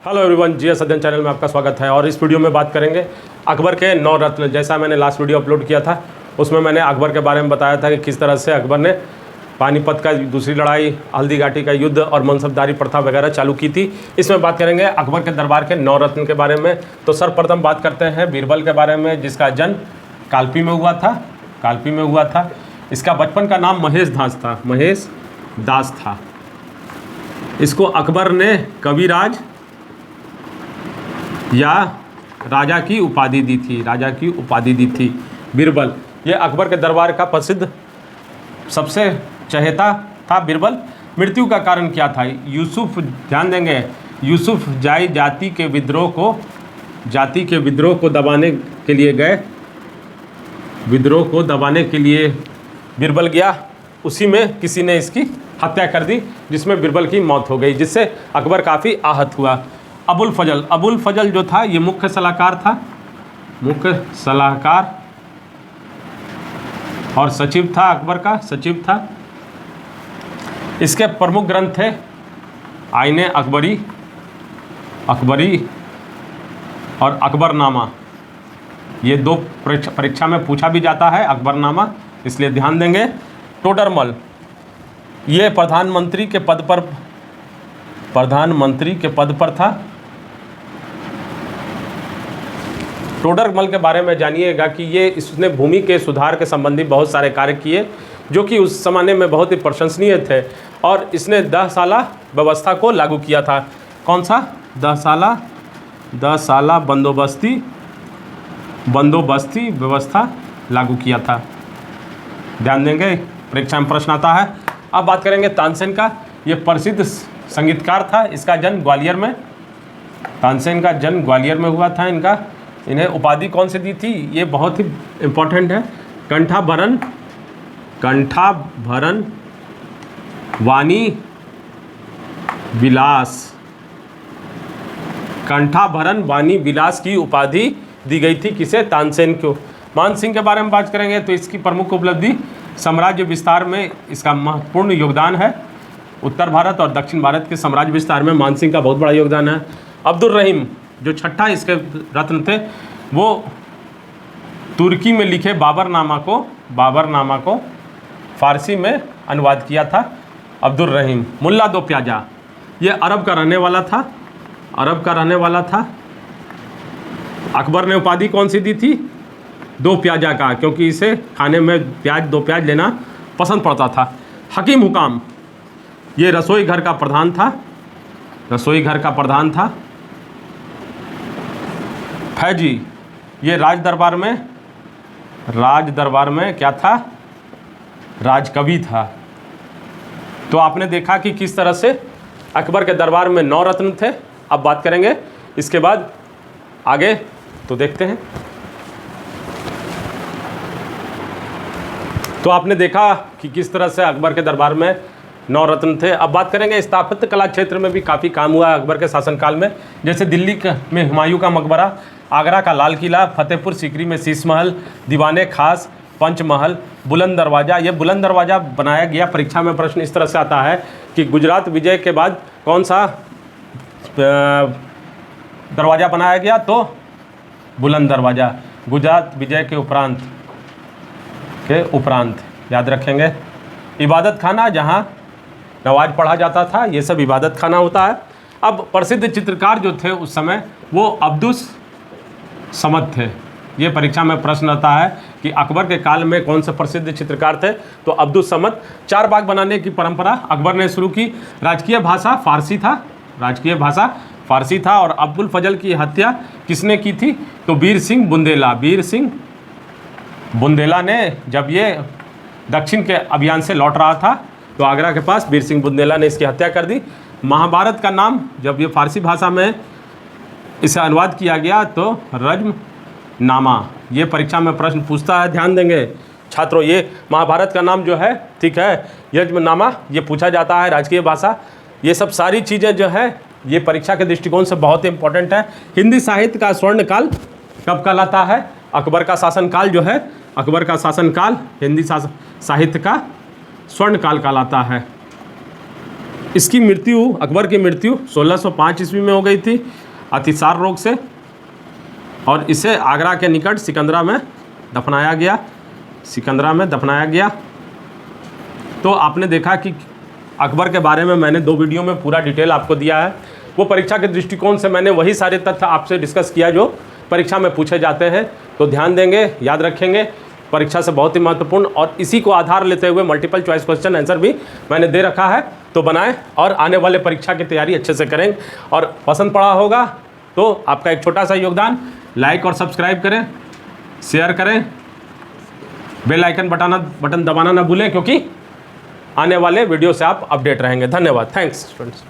Hello everyone, GS अध्ययन channel में आपका स्वागत है। और इस वीडियो में बात करेंगे अकबर के 9 रत्न। जैसा मैंने लास्ट वीडियो अपलोड किया था उसमें मैंने अकबर के बारे में बताया था कि किस तरह से अकबर ने पानीपत का दूसरी लड़ाई, हल्दी घाटी का युद्ध और मनसबदारी प्रथा वगैरह चालू की थी। इसमें बात करेंगे अकबर के दरबार के 9 रत्न के बारे में। तो सर्वप्रथम बात करते हैं बीरबल के बारे में, जिसका जन्म कालपी में हुआ था। इसका बचपन का नाम महेश दास था। इसको अकबर ने कविराज या राजा की उपाधि दी थी। बीरबल ये अकबर के दरबार का प्रसिद्ध सबसे चहेता था। बीरबल मृत्यु का कारण क्या था? यूसुफ, ध्यान देंगे, यूसुफ जाति के विद्रोह को दबाने के लिए बीरबल गया। उसी में किसी ने इसकी हत्या कर दी, जिसमें बीरबल की मौत हो गई, जिससे अकबर काफ़ी आहत हुआ। अबुल फजल जो था ये मुख्य सलाहकार और सचिव था, अकबर का सचिव था। इसके प्रमुख ग्रंथ थे आईने अकबरी और अकबरनामा। ये 2 परीक्षा में पूछा भी जाता है, अकबरनामा, इसलिए ध्यान देंगे। टोडरमल ये प्रधानमंत्री के पद पर था। टोडरमल के बारे में जानिएगा कि इसने भूमि के सुधार के संबंधी बहुत सारे कार्य किए, जो कि उस ज़माने में बहुत ही प्रशंसनीय थे। और इसने 10 साला व्यवस्था को लागू किया था। कौन सा? 10 साला बंदोबस्ती व्यवस्था लागू किया था। ध्यान देंगे, परीक्षा में प्रश्न आता है। अब बात करेंगे तानसेन का। ये प्रसिद्ध संगीतकार था। इसका जन्म ग्वालियर में हुआ था। इन्हें उपाधि कौन सी दी थी? ये बहुत ही इम्पोर्टेंट है। कंठाभरण वाणी विलास की उपाधि दी गई थी। किसे? तानसेन को। मान सिंह के बारे में बात करेंगे तो इसकी प्रमुख उपलब्धि साम्राज्य विस्तार में इसका महत्वपूर्ण योगदान है। उत्तर भारत और दक्षिण भारत के साम्राज्य विस्तार में मान सिंह का बहुत बड़ा योगदान है। अब्दुल रहीम जो छठा इसके रत्न थे, वो तुर्की में लिखे बाबरनामा को फारसी में अनुवाद किया था अब्दुल रहीम। मुल्ला दो प्याजा ये अरब का रहने वाला था। अकबर ने उपाधि कौन सी दी थी? 2 प्याजा का, क्योंकि इसे खाने में 2 प्याज लेना पसंद पड़ता था। हकीम हुकाम ये रसोई घर का प्रधान था। फैजी ये राज दरबार में क्या था? राजकवि था। तो आपने देखा कि किस तरह से अकबर के दरबार में 9 रत्न थे। अब बात करेंगे इसके बाद आगे, तो देखते हैं। तो आपने देखा कि किस तरह से अकबर के दरबार में 9 रत्न थे। अब बात करेंगे स्थापत्य कला क्षेत्र में भी काफ़ी काम हुआ अकबर के शासनकाल में। जैसे दिल्ली में हुमायूं का मकबरा, आगरा का लाल किला, फतेहपुर सीकरी में शीश महल, दीवाने खास, पंचमहल, बुलंद दरवाज़ा। ये बुलंद दरवाज़ा बनाया गया। परीक्षा में प्रश्न इस तरह से आता है कि गुजरात विजय के बाद कौन सा दरवाज़ा बनाया गया? तो बुलंद दरवाज़ा। गुजरात विजय के उपरांत याद रखेंगे। इबादत खाना जहाँ नमाज पढ़ा जाता था, ये सब इबादत खाना होता है। अब प्रसिद्ध चित्रकार जो थे उस समय, वो अब्दुस समद थे। ये परीक्षा में प्रश्न आता है कि अकबर के काल में कौन से प्रसिद्ध चित्रकार थे? तो अब्दुस समद। 4 बाग बनाने की परंपरा अकबर ने शुरू की। राजकीय भाषा फारसी था। और अब्दुल फजल की हत्या किसने की थी? तो वीर सिंह बुंदेला ने, जब ये दक्षिण के अभियान से लौट रहा था तो आगरा के पास वीर सिंह बुंदेला ने इसकी हत्या कर दी। महाभारत का नाम जब ये फारसी भाषा में इसे अनुवाद किया गया तो रज्मनामा। ये परीक्षा में प्रश्न पूछता है, ध्यान देंगे छात्रों। ये महाभारत का नाम जो है, ठीक है, यज्ञनामा, ये पूछा जाता है। राजकीय भाषा, ये सब सारी चीज़ें जो है ये परीक्षा के दृष्टिकोण से बहुत ही इंपॉर्टेंट है। हिंदी साहित्य का स्वर्णकाल कब कहलाता है? अकबर का शासनकाल जो है, अकबर का शासनकाल हिंदी साहित्य का स्वर्णकाल कहलाता है। इसकी मृत्यु, अकबर की मृत्यु 1605 ईस्वी में हो गई थी अतिसार रोग से, और इसे आगरा के निकट सिकंदरा में दफनाया गया, सिकंदरा में दफनाया गया। तो आपने देखा कि अकबर के बारे में मैंने 2 वीडियो में पूरा डिटेल आपको दिया है। वो परीक्षा के दृष्टिकोण से मैंने वही सारे तथ्य आपसे डिस्कस किया जो परीक्षा में पूछे जाते हैं। तो ध्यान देंगे, याद रखेंगे, परीक्षा से बहुत ही महत्वपूर्ण, और इसी को आधार लेते हुए मल्टीपल चॉइस क्वेश्चन आंसर भी मैंने दे रखा है। तो बनाएं और आने वाले परीक्षा की तैयारी अच्छे से करें। और पसंद पड़ा होगा तो आपका एक छोटा सा योगदान, लाइक और सब्सक्राइब करें, शेयर करें, बेल आइकन बटन दबाना ना भूलें, क्योंकि आने वाले वीडियो से आप अपडेट रहेंगे। धन्यवाद। Thanks students.